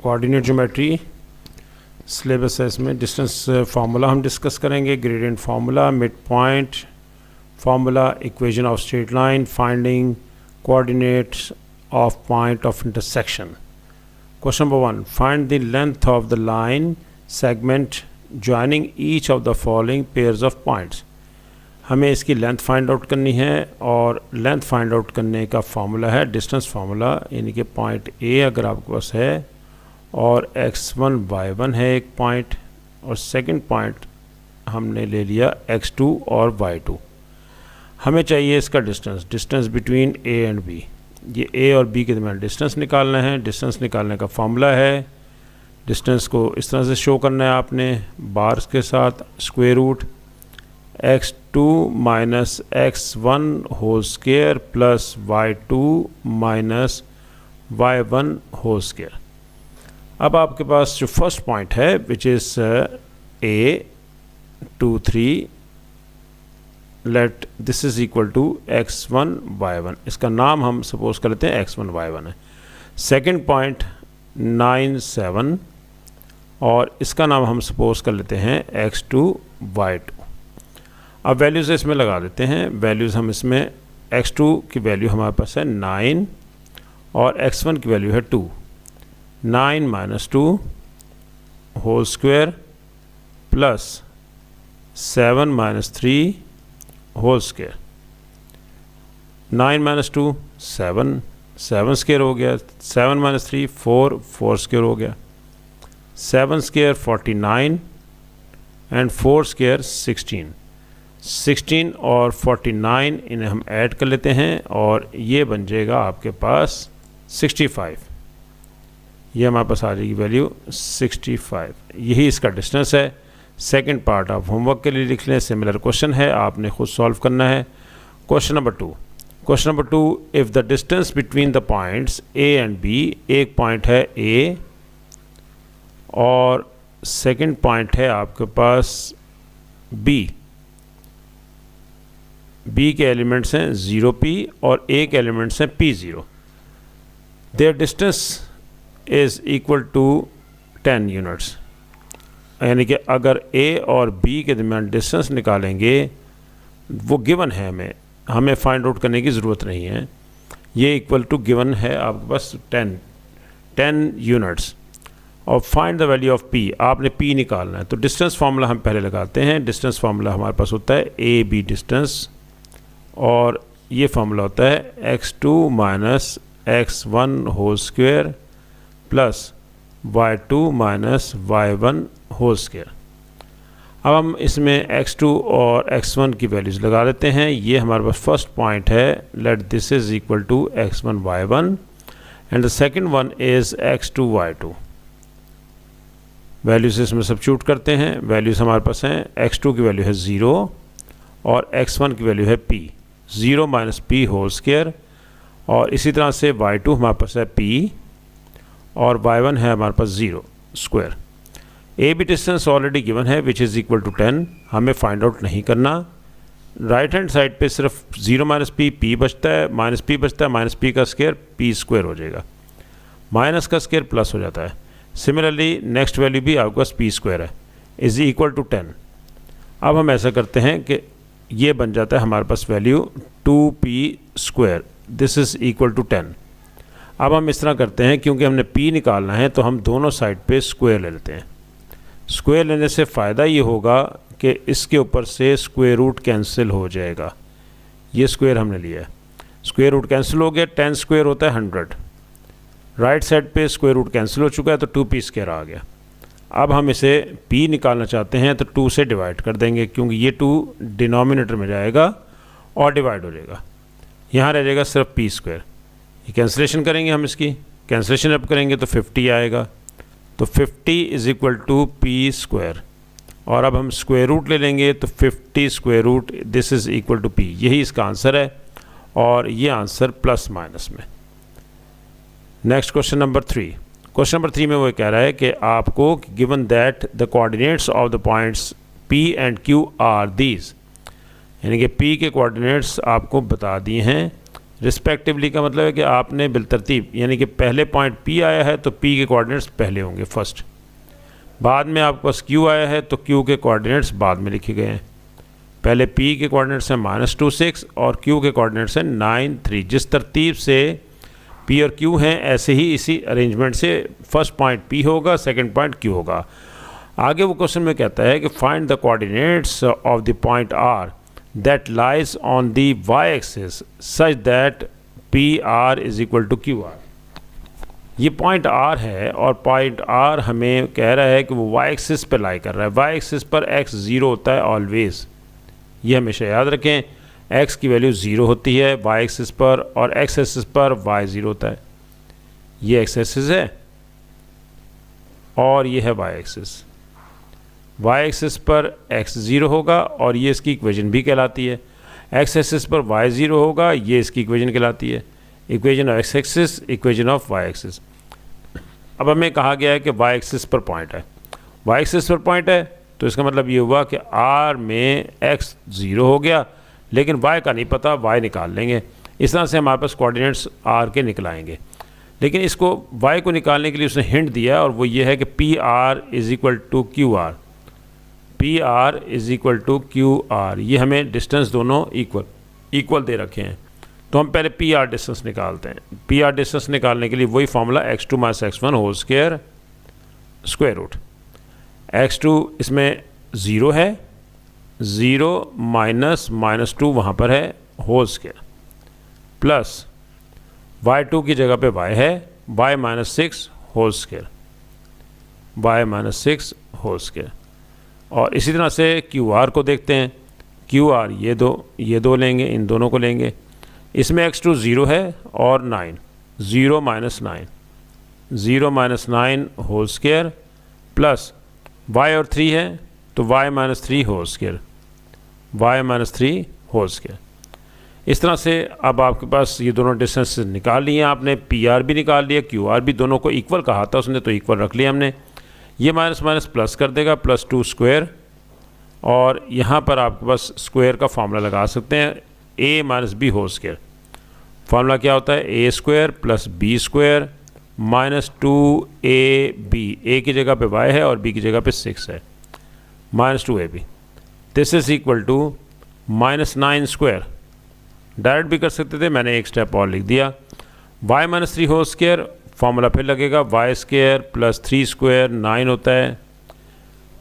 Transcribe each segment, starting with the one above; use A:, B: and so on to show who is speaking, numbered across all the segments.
A: Coordinate geometry syllabus है, इसमें distance formula हम डिस्कस करेंगे, gradient formula, mid point formula, equation of straight line, finding coordinates of point of intersection. Question number 1, find the length of the line segment joining each of the following pairs of points. हमें इसकी length find out करनी है और length find out करने का formula है distance formula, यानी कि पॉइंट ए अगर आपके पास है और x1 y1 है एक पॉइंट, और सेकंड पॉइंट हमने ले लिया x2 और y2। हमें चाहिए इसका distance between a and b। ये a और b के दरमियान डिस्टेंस निकालना है। डिस्टेंस निकालने का फार्मूला है, डिस्टेंस को इस तरह से शो करना है आपने बार्स के साथ, square root x2 minus x1 whole square plus y2 minus y1 whole square. अब आपके पास जो फर्स्ट पॉइंट है which is a 2 3, let this is equal to x1 y1। इसका नाम हम सपोज कर लेते हैं x1 y1 है। सेकंड पॉइंट 9 7 और इसका नाम हम सपोज कर लेते हैं x2 y2। अब वैल्यूज़ इसमें लगा देते हैं। वैल्यूज़ हम इसमें x2 की वैल्यू हमारे पास है 9 और x1 की वैल्यू है 2। 9 minus 2 whole square plus 7 minus 3 whole square. 9 minus 2 7, 7 square हो गया। 7 माइनस 3 4, 4 स्क्वायर हो गया। 7 स्क्वायर 49 एंड 4 स्क्वायर 16। 16 और 49 इन्हें हम ऐड कर लेते हैं और ये बन जाएगा आपके पास 65। ये हमारे पास आ जाएगी वैल्यू 65। यही इसका डिस्टेंस है। सेकंड पार्ट आप होमवर्क के लिए लिख लें, सिमिलर क्वेश्चन है, आपने खुद सॉल्व करना है। Question number 2, if the distance between the points A and B, एक पॉइंट है ए और सेकंड पॉइंट है आपके पास बी। बी के एलिमेंट्स हैं 0p और ए के एलिमेंट्स हैं p0। Their distance is equal to 10 units, यानी कि अगर ए और बी के दरमियान डिस्टेंस निकालेंगे, वो गिवन है, हमें फाइंड आउट करने की ज़रूरत नहीं है। ये इक्वल टू गिवन है आपके पास 10 यूनिट्स। और find the value of p, आपने p निकालना है। तो डिस्टेंस फार्मूला हम पहले लगाते हैं। डिस्टेंस फार्मूला हमारे पास होता है ए बी डिस्टेंस, और ये फार्मूला होता है x2 minus x1 whole square plus y2 minus y1 whole square. अब हम इसमें x2 और x1 की वैल्यूज़ लगा देते हैं। ये हमारे पास फर्स्ट पॉइंट है, let this is equal to x1 y1 and the second one is x2 y2। Values इसमें सब्स्टिट्यूट करते हैं। वैल्यूज़ हमारे पास हैं, x2 की वैल्यू है 0 और x1 की वैल्यू है p, 0 minus p whole square, और इसी तरह से y2 हमारे पास है p और y1 है हमारे पास 0 square. A B distance already given है विच इज़ इक्वल टू 10, हमें फाइंड आउट नहीं करना। राइट हैंड साइड पे सिर्फ 0 माइनस p बचता है, माइनस p बचता है, माइनस p का स्क्वायर p स्क्वायर हो जाएगा, माइनस का स्क्वायर प्लस हो जाता है। सिमिलरली नेक्स्ट वैल्यू भी आपके पास p स्क्वायर है, इज़ इक्वल टू 10। अब हम ऐसा करते हैं कि ये बन जाता है हमारे पास value 2p square, this is equal to 10। अब हम इस तरह करते हैं, क्योंकि हमने p निकालना है तो हम दोनों साइड पे स्क्वायर ले लेते हैं। स्क्वायर लेने से फ़ायदा ये होगा कि इसके ऊपर से स्क्वायर रूट कैंसिल हो जाएगा। ये स्क्वायर हमने लिया है, स्क्वायर रूट कैंसिल हो गया। 10 स्क्वायर होता है 100। राइट साइड पे स्क्वायर रूट कैंसिल हो चुका है तो 2p स्क्वायर आ गया। अब हम इसे p निकालना चाहते हैं तो 2 से डिवाइड कर देंगे, क्योंकि ये 2 डिनोमिनेटर में जाएगा और डिवाइड हो जाएगा। यहाँ रह जाएगा सिर्फ p स्क्वायर। ये कैंसिलेशन करेंगे, हम इसकी कैंसिलेशन अब करेंगे तो 50 आएगा। तो 50 is equal to p square, और अब हम स्क्वायर रूट ले लेंगे तो 50 square root, this is equal to p। यही इसका आंसर है, और ये आंसर प्लस माइनस में। Next question number 3। Question number 3 में वो कह रहा है कि आपको given that the coordinates of the points p and q are these, यानी कि p के कोऑर्डिनेट्स आपको बता दिए हैं रिस्पेक्टिवली का मतलब है कि आपने बिलतरतीब, यानी कि पहले पॉइंट P आया है तो P के कोऑर्डिनेट्स पहले होंगे फर्स्ट, बाद में आपके पास Q आया है तो Q के कोऑर्डिनेट्स बाद में लिखे गए हैं। पहले P के कोऑर्डिनेट्स हैं -2 6 और Q के कोऑर्डिनेट्स हैं 9 3। जिस तरतीब से P और Q हैं ऐसे ही इसी अरेंजमेंट से फर्स्ट पॉइंट P होगा, सेकंड पॉइंट Q होगा। आगे वो क्वेश्चन में कहता है कि find the coordinates of the point R that lies on the y-axis such that PR is equal to QR। ये पॉइंट R है और पॉइंट R हमें कह रहा है कि वो y-axis पर लाई कर रहा है। y-axis पर x 0 होता है ऑलवेज़, ये हमेशा याद रखें। x की वैल्यू 0 होती है y-axis पर और x-axis पर y 0 होता है। ये x-axis है और ये है y-axis। y-axis पर x 0 होगा और ये इसकी इक्वेशन भी कहलाती है। x-axis पर y 0 होगा, ये इसकी इक्वेशन कहलाती है। Equation of x-axis, equation of y-axis। अब हमें कहा गया है कि y-axis पर पॉइंट है, y-axis पर पॉइंट है तो इसका मतलब ये हुआ कि r में x 0 हो गया, लेकिन y का नहीं पता, y निकाल लेंगे। इस तरह से हमारे पास कोऑर्डिनेट्स r के निकलाएंगे। लेकिन इसको y को निकालने के लिए उसने हिंट दिया और वो ये है कि PR is equal to QR। PR is equal to QR, ये हमें डिस्टेंस दोनों इक्वल दे रखे हैं। तो हम पहले PR डिस्टेंस निकालते हैं। PR डिस्टेंस निकालने के लिए वही formula x2 - x1 whole square square root. x2 इसमें 0 है, 0 -2 वहाँ पर है होल स्क्वायर, प्लस y2 की जगह पे y है, y -6 whole square, y -6 whole square. और इसी तरह से QR को देखते हैं। QR ये दो लेंगे, इन दोनों को लेंगे। इसमें x2 0 है और 9, 0 - 9 होल स्क्वायर, प्लस y और 3 है तो y -3 whole square, y -3 whole square. इस तरह से अब आपके पास ये दोनों डिस्टेंस निकाल लिए आपने, PR भी निकाल लिया, QR भी, दोनों को इक्वल कहा था उसने तो इक्वल रख लिया हमने। ये माइनस माइनस प्लस कर देगा, +2 स्क्वायर, और यहाँ पर आपके पास स्क्वायर का फार्मूला लगा सकते हैं, a - b whole square. Formula क्या होता है? a square + b square -2ab। a की जगह पे y है और b की जगह पे 6 है, -2ab। This is equal to -9 square. Direct भी कर सकते थे, मैंने एक स्टेप और लिख दिया। y -3 होल स्क्वायर, फार्मूला फिर लगेगा y स्क्वायर + 3 स्क्वायर 9 होता है,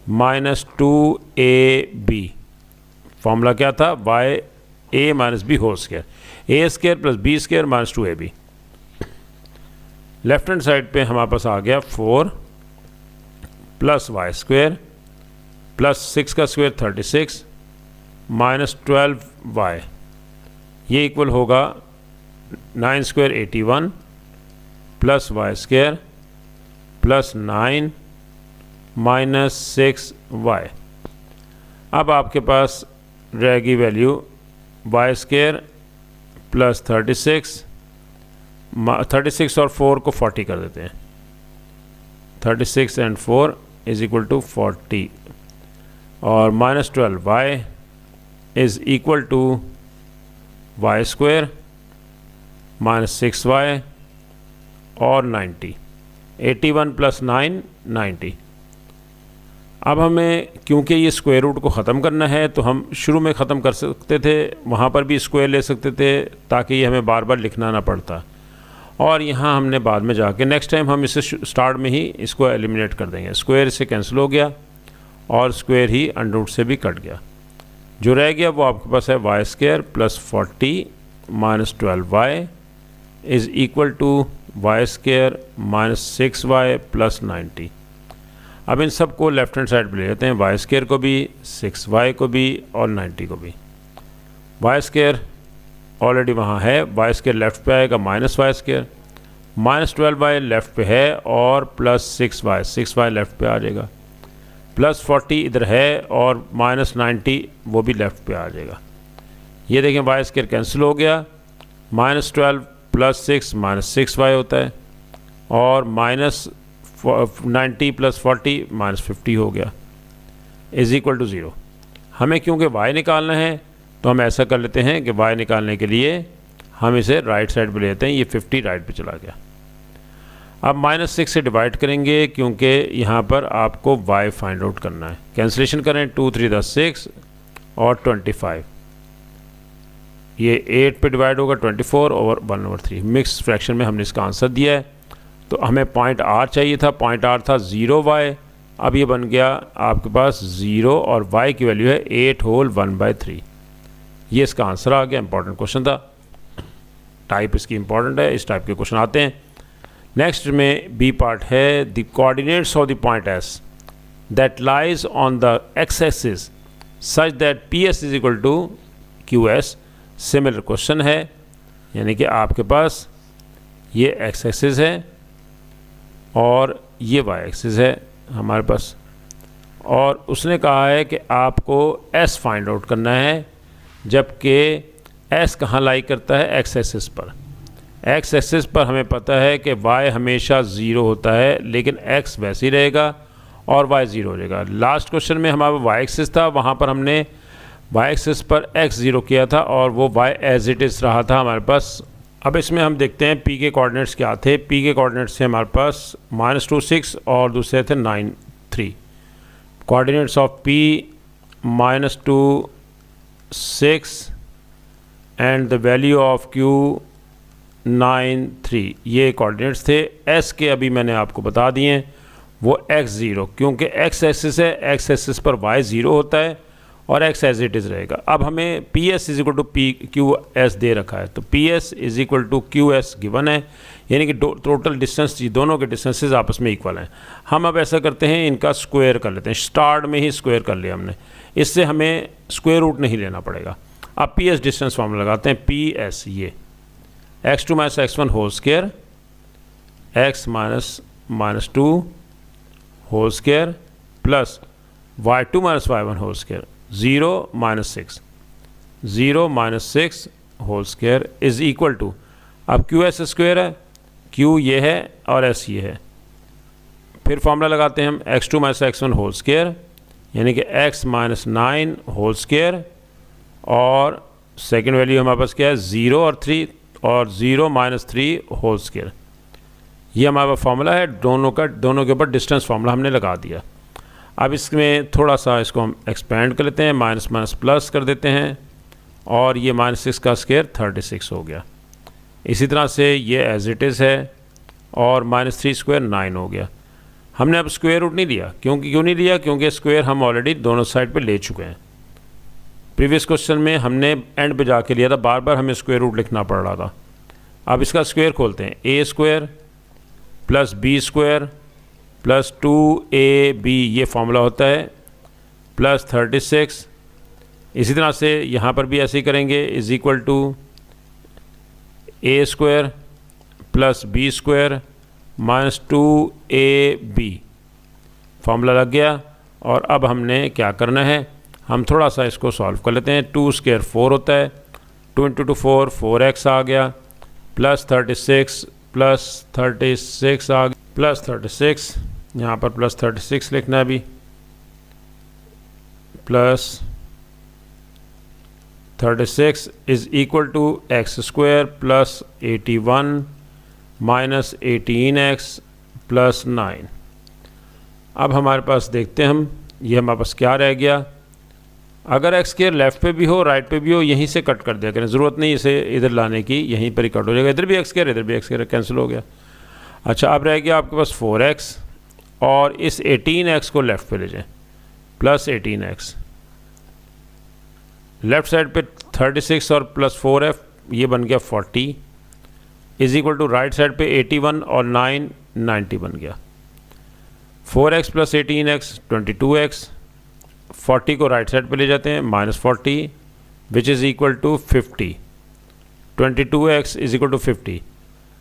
A: -2ab। फार्मूला क्या था? a - b whole square, a square + b square -2ab। Left hand side पे हमारे पास आ गया 4 + y स्क्वायर + 6 का स्क्वायर 36 -12y। ये इक्वल होगा 9 स्क्वायर 81 + y स्क्वायर + 9 -6y। अब आपके पास रहेगी वैल्यू y स्क्वायर + 36 और 4 को 40 कर देते हैं, 36 एंड 4 इज इक्वल टू 40, और -12y is equal to y square -6y और 90, 81 + 9 90। अब हमें क्योंकि ये स्क्वायर रूट को ख़त्म करना है तो हम शुरू में ख़त्म कर सकते थे, वहाँ पर भी स्क्वायर ले सकते थे ताकि ये हमें बार बार लिखना ना पड़ता, और यहाँ हमने बाद में जाके नेक्स्ट टाइम हम इसे स्टार्ट में ही इसको एलिमिनेट कर देंगे। स्क्वायर से कैंसिल हो गया और स्क्वायर ही अंडर रूट से भी कट गया। जो रह गया वो आपके पास है y square + 40 -12y is equal to y square -6y + 90। अब इन सब को लेफ्ट हैंड साइड पे ले लेते हैं, y स्क्वायर को भी, 6y को भी और 90 को भी। y स्क्वायर ऑलरेडी वहाँ है, y स्क्वायर लेफ़्ट पे आएगा -y स्क्वायर, -12y लेफ़्ट पे है और +6y लेफ़्ट पे आ जाएगा, +40 इधर है और -90 वो भी लेफ़्ट पे आ जाएगा। ये देखें y स्क्वायर कैंसिल हो गया, -12 + 6 -6y होता है, और -90 + 40 -50 हो गया, इज़ इक्वल टू 0। हमें क्योंकि y निकालना है तो हम ऐसा कर लेते हैं कि y निकालने के लिए हम इसे राइट साइड पे लेते हैं, ये 50 राइट पे चला गया। अब -6 से डिवाइड करेंगे क्योंकि यहाँ पर आपको y फाइंड आउट करना है। कैंसिलेशन करें, 2 3 10 6 और 25, ये 8 पे डिवाइड होगा, 24 ओवर 1/3। मिक्स फ्रैक्शन में हमने इसका आंसर दिया है। तो हमें पॉइंट r चाहिए था, पॉइंट r था 0y, अब ये बन गया आपके पास 0 और y की वैल्यू है 8 होल 1/3। ये इसका आंसर आ गया। इंपॉर्टेंट क्वेश्चन था, टाइप इसकी इंपॉर्टेंट है, इस टाइप के क्वेश्चन आते हैं। नेक्स्ट में बी पार्ट है, the coordinates of the point S that lies on the X axis such that P S is equal to Q S. Similar question है, यानी कि आपके पास ये एक्स एक्सिस है और ये वाई एक्सिस है हमारे पास, और उसने कहा है कि आपको एस फाइंड आउट करना है, जबकि एस कहाँ लाई करता है, एक्स एक्सिस पर। एक्स एक्सिस पर हमें पता है कि y हमेशा 0 होता है, लेकिन x वैसे ही रहेगा और y 0 हो जाएगा। लास्ट क्वेश्चन में हमारा y एक्सिस था, वहाँ पर हमने y एक्सिस पर x 0 किया था और वो y एज इट इज़ रहा था हमारे पास। अब इसमें हम देखते हैं p के कोऑर्डिनेट्स क्या थे। p के कोऑर्डिनेट्स थे हमारे पास -2 6 और दूसरे थे 9 3। Coordinates of p -2 6 and the value of q 9 3, ये कोऑर्डिनेट्स थे। s के अभी मैंने आपको बता दिए हैं, वो x 0, क्योंकि x एक्सिस है, x एक्सिस पर y 0 होता है और x एज इट इज़ रहेगा। अब हमें P S is equal to P Q S दे रखा है, तो P S is equal to Q S given है, यानी कि टोटल डिस्टेंस, दोनों के डिस्टेंसेस आपस में इक्वल हैं। हम अब ऐसा करते हैं, इनका स्क्वायर कर लेते हैं। स्टार्ट में ही स्क्वायर कर लिया हमने, इससे हमें स्क्वायर रूट नहीं लेना पड़ेगा। अब पी एस डिस्टेंस फॉर्मूला लगाते हैं, पी एस ये x2 minus x1 whole square, x minus 2 whole square plus y2 minus y1 whole square, 0 minus 6 whole square is equal to, अब क्यू एस स्क्वायर है, q ये है और s ये है। फिर फॉर्मूला लगाते हैं हम, x2 minus x1 whole square, यानी कि x माइनस 9 होल स्क्वायर, और सेकेंड वैल्यू हमारे पास क्या है, 0 और 3, और 0 माइनस 3 होल स्क्वायर। ये हमारा फॉर्मूला है, दोनों के ऊपर डिस्टेंस फार्मूला हमने लगा दिया। अब इसमें थोड़ा सा इसको हम एक्सपेंड कर लेते हैं, माइनस माइनस प्लस कर देते हैं, और ये -6 का स्क्वायर 36 हो गया। इसी तरह से ये एज इट इज़ है, और -3 स्क्वायर 9 हो गया। हमने अब स्क्वायर रूट नहीं लिया, क्यों नहीं लिया, क्योंकि स्क्वायर हम ऑलरेडी दोनों साइड पे ले चुके हैं। प्रीवियस क्वेश्चन में हमने एंड पे जाके लिया था, बार बार हमें स्क्वायर रूट लिखना पड़ रहा था। अब इसका स्क्वायर खोलते हैं, A square plus B square plus 2ab, ये फॉर्मूला होता है, प्लस 36। इसी तरह से यहाँ पर भी ऐसे ही करेंगे, is equal to A square plus B square minus 2ab, formula लग गया। और अब हमने क्या करना है, हम थोड़ा सा इसको सॉल्व कर लेते हैं। 2 स्क्वायर 4 होता है, 2 इंटू 2 4, 4x आ गया, प्लस 36 आ गया, प्लस 36, यहाँ पर प्लस 36 लिखना है अभी, plus 36 is equal to X square plus 81 minus 18x plus 9। अब हमारे पास देखते हैं हम, ये हमारे पास क्या रह गया। अगर एक्स स्क्वायर लेफ़्ट पे भी हो राइट पे भी हो, यहीं से कट कर दिया करें, ज़रूरत नहीं इसे इधर लाने की, यहीं पर ही कट हो जाएगा। इधर भी एक्स स्क्वायर, इधर भी एक्स स्क्वायर, कैंसिल हो गया। अच्छा, अब रह गया आपके पास 4x, और इस 18x को लेफ़्ट पे ले जाएं, प्लस 18x, लेफ़्ट साइड पे 36 और प्लस 4 है, ये बन गया 40, is equal to right side पे 81 और 9 90 बन गया। 4x प्लस 18x 22x, 40 को राइट साइड पे ले जाते हैं, -40 which is equal to 50। 22x is equal to 50।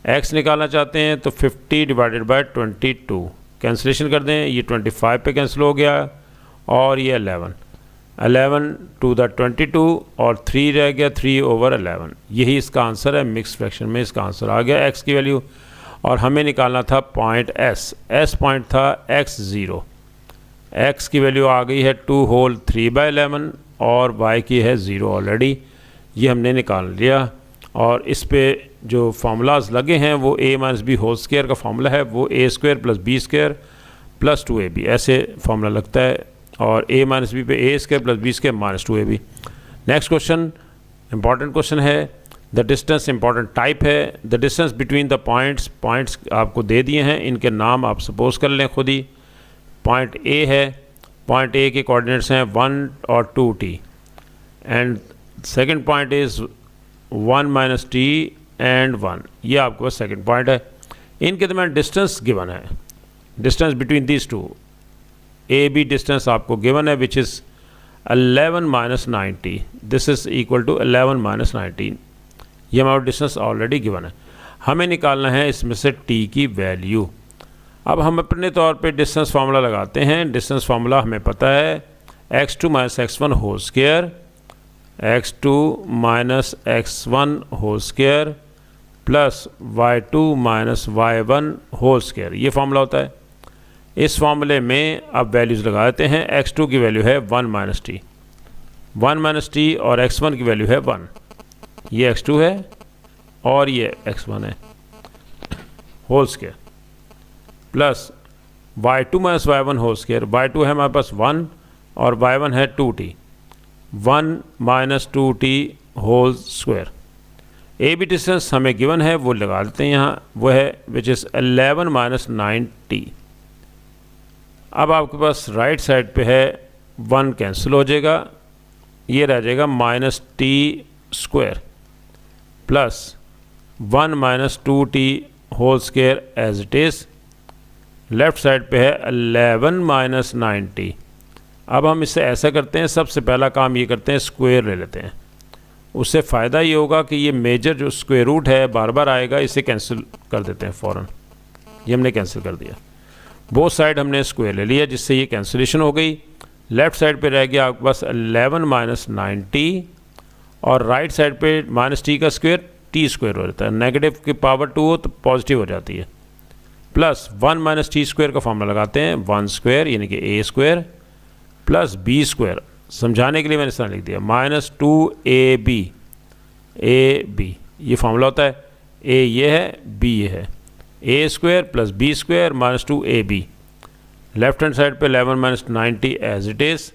A: x निकालना चाहते हैं तो 50 डिवाइडेड बाय 22, कैंसिलेशन कर दें, ये 25 पे कैंसिल हो गया, और ये 11 टू द 22, और 3 रह गया, 3 ओवर 11। यही इसका आंसर है। मिक्स फ्रैक्शन में इसका आंसर आ गया x की वैल्यू, और हमें निकालना था पॉइंट s पॉइंट था x 0। x की वैल्यू आ गई है 2 होल 3/11, और y की है 0 ऑलरेडी, ये हमने निकाल लिया। और इस पे जो फार्मूलाज लगे हैं वो a minus B whole square का फार्मूला है, वो a square plus B square plus 2ab ऐसे फार्मूला लगता है, और a माइनस बी पे a square plus B square minus 2ab। Next question important question है, द डिस्टेंस इंपॉर्टेंट टाइप है, the distance between the points आपको दे दिए हैं, इनके नाम आप सपोज कर लें खुद ही। पॉइंट ए है, पॉइंट ए के कोऑर्डिनेट्स हैं 1 और 2t, and second point is 1 minus T and 1, ये आपके पास सेकंड पॉइंट है। इनके दरमियान डिस्टेंस गिवन है, distance between this two, A B distance आपको गिवन है which is 11 minus 90, this is equal to 11 minus 19, ये हमारा डिस्टेंस ऑलरेडी गिवन है। हमें निकालना है इसमें से t की वैल्यू। अब हम अपने तौर पे डिस्टेंस फार्मूला लगाते हैं। डिस्टेंस फार्मूला हमें पता है x2 minus x1 whole square, x2 minus x1 whole square plus y2 minus y1 whole square, ये फार्मूला होता है। इस फार्मूले में अब वैल्यूज़ लगा देते हैं। x2 की वैल्यू है 1 माइनस टी, 1 माइनस टी, और x1 की वैल्यू है 1, ये x2 है और ये x1 है whole square, plus y2 minus y1 whole square, y2 है हमारे पास 1 और y1 है 2t, 1 minus 2t whole square. A B distance हमें गिवन है वो लगा देते हैं यहाँ, वो है विच इज़ 11 माइनस 9t। अब आपके पास राइट साइड पे है 1 कैंसिल हो जाएगा, ये रह जाएगा minus T square plus 1 minus 2t whole square as it is. Left side पे है 11 माइनस 9t। अब हम इससे ऐसा करते हैं, सबसे पहला काम ये करते हैं स्क्वायर ले लेते हैं। उससे फ़ायदा ये होगा कि ये मेजर जो स्क्वायर रूट है बार बार आएगा, इसे कैंसिल कर देते हैं फ़ौरन। ये हमने कैंसिल कर दिया, बोथ साइड हमने स्क्वायर ले लिया, जिससे ये कैंसिलेशन हो गई। लेफ़्ट साइड पे रह गया आपके पास 11 माइनस 9t, और राइट साइड पे माइनस टी का स्क्वायर टी स्क्वायर हो जाता है, नेगेटिव की पावर 2 हो तो पॉजिटिव हो जाती है, प्लस 1 माइनस टी स्क्वायर का फॉर्मूला लगाते हैं, 1 स्क्वायर यानी कि A square plus B square, समझाने के लिए मैंने इस तरह लिख दिया, माइनस 2ab, ए बी ये फार्मूला होता है। ए ये है, बी ये है, A square plus B square minus 2ab। Left hand side पे 11 minus 90 as it is,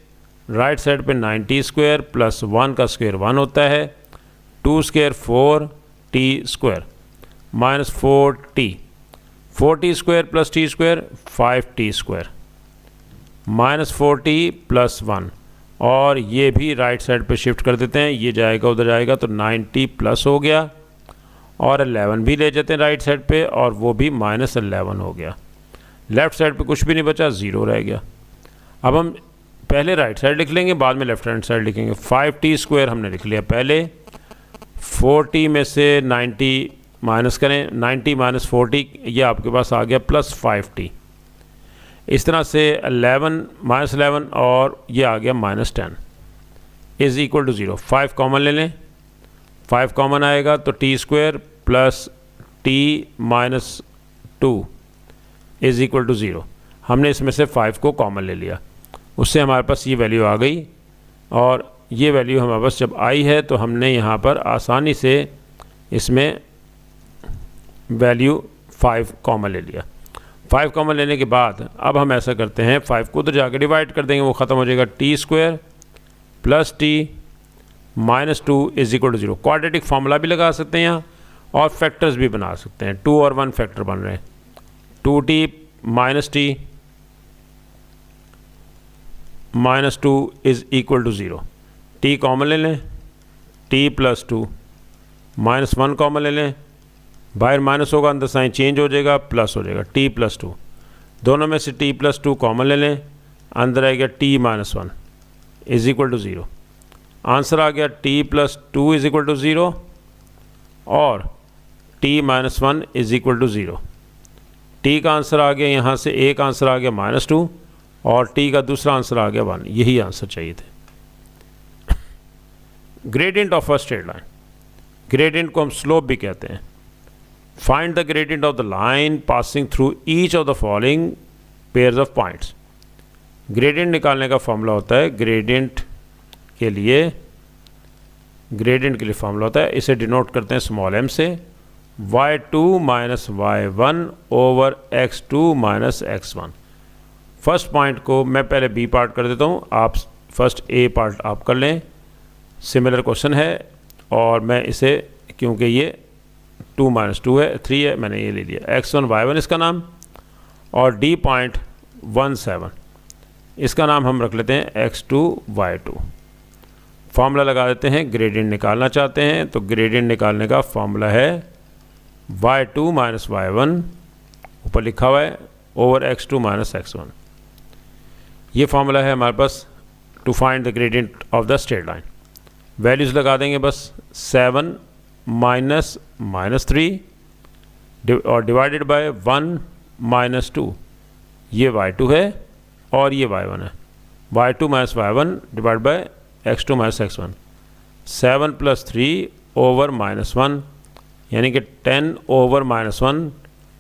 A: right side पे 90 स्क्वायर प्लस 1 का स्क्वायर 1 होता है, 2 square 4t square minus 4t, 4t square plus T square 5t square minus 4t plus 1, और ये भी right side पे shift कर देते हैं, ये जाएगा उधर जाएगा तो 90 प्लस हो गया, और 11 भी ले जाते हैं राइट साइड पे और वो भी माइनस 11 हो गया। लेफ़्ट साइड पे कुछ भी नहीं बचा, ज़ीरो रह गया। अब हम पहले राइट साइड लिख लेंगे, बाद में लेफ्ट हैंड साइड लिखेंगे। 5t स्क्वायर हमने लिख लिया पहले, 4t में से 90 माइनस करें, 90 माइनस 40 ये आपके पास आ गया प्लस 5t। इस तरह से 11 माइनस 11 और ये आ गया minus 10 is equal to 0। 5 common ले लें, 5 कॉमन आएगा तो T square plus T minus 2 is equal to 0। हमने इसमें से 5 को कॉमन ले लिया, उससे हमारे पास ये वैल्यू आ गई, और ये वैल्यू हमारे पास जब आई है तो हमने यहाँ पर आसानी से इसमें वैल्यू 5 कॉमन ले लिया। 5 कॉमन लेने के बाद अब हम ऐसा करते हैं, 5 को उधर जाकर डिवाइड कर देंगे, वो ख़त्म हो जाएगा T square plus T minus 2 is equal to 0। Quadratic formula भी लगा सकते हैं यहाँ, और फैक्टर्स भी बना सकते हैं। 2 और 1 फैक्टर बन रहे हैं, 2t minus T minus 2 is equal to 0। t common ले लें, t प्लस 2 माइनस 1 कॉमन ले लें, बाहर माइनस होगा अंदर साइन चेंज हो जाएगा, प्लस हो जाएगा t प्लस 2। दोनों में से t प्लस 2 कॉमन ले लें, अंदर आएगा t माइनस 1 इज़ इक्वल टू 0। आंसर आ गया t प्लस 2 इज़ इक्वल टू 0 और t माइनस 1 इज़ इक्वल टू 0। t का आंसर आ गया, यहाँ से एक आंसर आ गया माइनस 2 और t का दूसरा आंसर आ गया 1। यही आंसर चाहिए थे। Gradient of a straight line, gradient को हम स्लोप भी कहते हैं। Find the gradient of the line passing through each of the following pairs of points. Gradient निकालने का फॉर्मूला होता है, ग्रेडियंट के लिए ग्रेडियंट के लिए फॉर्मूला होता है, इसे डिनोट करते हैं स्मॉल m से, y2 minus y1 over x2 minus x1। First point को मैं पहले b पार्ट कर देता हूँ, आप फर्स्ट a पार्ट आप कर लें। सिमिलर क्वेश्चन है और मैं इसे, क्योंकि ये 2 माइनस 2 है 3 है, मैंने ये ले लिया x1 y1 इसका नाम, और D.17 इसका नाम हम रख लेते हैं x2 y2। फार्मूला लगा देते हैं, ग्रेडियंट निकालना चाहते हैं तो ग्रेडियंट निकालने का फार्मूला है y2 माइनस y1 ऊपर लिखा हुआ है ओवर x2 माइनस x1। ये फार्मूला है हमारे पास to find the gradient of the straight line. Values लगा देंगे बस, 7 माइनस -3 और डिवाइडेड बाय 1 माइनस 2, ये y2 है और ये y1 है, y2 minus y1 divide by x2 minus x1। 7 plus 3 over -1 यानी कि 10 ओवर -1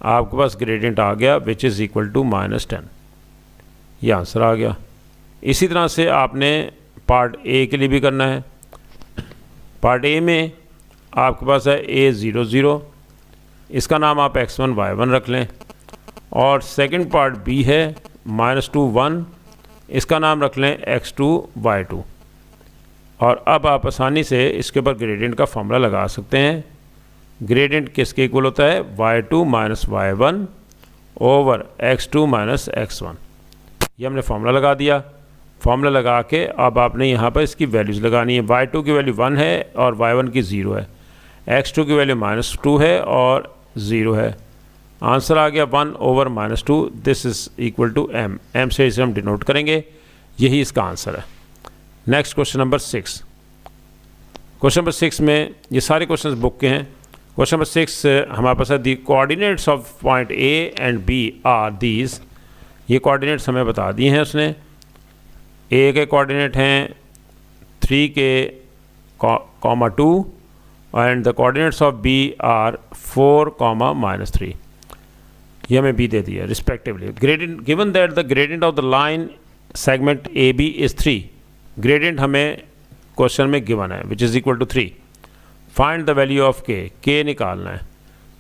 A: आपके पास ग्रेडियंट आ गया विच इज़ इक्वल टू -10। ये आंसर आ गया। इसी तरह से आपने पार्ट ए के लिए भी करना है। पार्ट ए में आपके पास है a00, इसका नाम आप x1 y1 रख लें, और सेकंड पार्ट बी है -2 1, इसका नाम रख लें x2 y2। और अब आप आसानी से इसके ऊपर ग्रेडियंट का फॉर्मूला लगा सकते हैं। ग्रेडियंट किसके इक्वल होता है, y2 minus y1 over x2 minus x1। ये हमने फार्मूला लगा दिया। फार्मूला लगा के अब आपने यहाँ पर इसकी वैल्यूज़ लगानी है। y2 की वैल्यू 1 है और y1 की 0 है, x2 की वैल्यू -2 है और 0 है। आंसर आ गया 1 over -2, this is equal to m से इसे हम डिनोट करेंगे, यही इसका आंसर है। Next question number 6। Question number 6 में ये सारे क्वेश्चन बुक के हैं। क्वेश्चन नंबर 6 हमारे पास है the coordinates of point A and B are these. ये कोऑर्डिनेट्स हमें बता दिए हैं उसने। ए के कोऑर्डिनेट हैं 3 K comma 2 and the coordinates of B are 4 comma -3। ये हमें बी दे दिया respectively. Gradient given that the gradient of the line segment A B is 3। Gradient हमें क्वेश्चन में गिवन है which is equal to 3। Find the value of K निकालना है।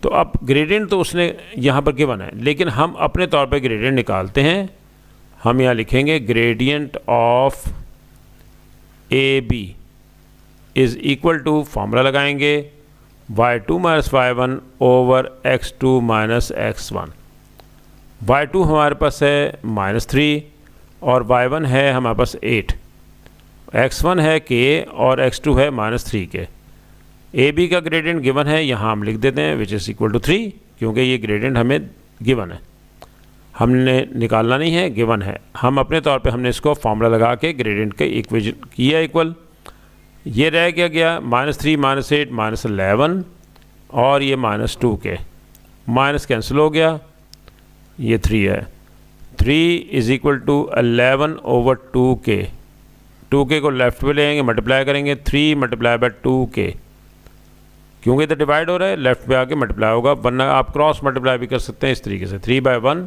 A: तो अब ग्रेडियंट तो उसने यहाँ पर गिवन है, लेकिन हम अपने तौर पे ग्रेडियंट निकालते हैं। हम यहाँ लिखेंगे gradient of A B is equal to, formula लगाएंगे y2 minus y1 over x2 minus x1। y2 हमारे पास है -3 और y1 है हमारे पास 8, x1 है k और x2 है -3 के। ए बी का ग्रेडियंट गिवन है, यहाँ हम लिख देते हैं विच इज़ इक्वल टू 3, क्योंकि ये ग्रेडियंट हमें गिवन है, हमने निकालना नहीं है, गिवन है। हम अपने तौर पे हमने इसको फार्मूला लगा के ग्रेडियंट के इक्वेशन किया इक्वल। ये रह गया -3 -8 -11 और ये -2 के, माइनस कैंसिल हो गया, ये 3 है। 3 is equal to 11 over 2k। 2k को लेफ्ट में लेंगे, मल्टीप्लाई करेंगे 3 मल्टीप्लाई बाय 2k, क्योंकि तो डिवाइड हो रहा है लेफ्ट पे आके मल्टीप्लाई होगा, वरना आप क्रॉस मल्टीप्लाई भी कर सकते हैं इस तरीके से। 3 बाय 1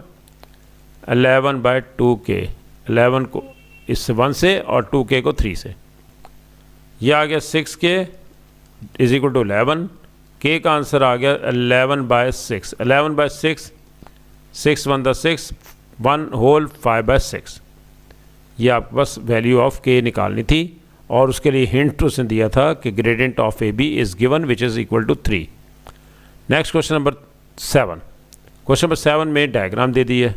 A: 11 बाय 2k, 11 को इससे 1 से और 2k को 3 से। ये आ गया 6k is equal to 11। k का आंसर आ गया 11 बाय 6। 11 bye 6, 6 1 6, 1 whole 5 bye 6। ये आपके पास वैल्यू ऑफ k निकालनी थी और उसके लिए हिंट उसने दिया था कि gradient of A B is given which is equal to 3। Next question number 7। Question number 7 में डायग्राम दे दी है।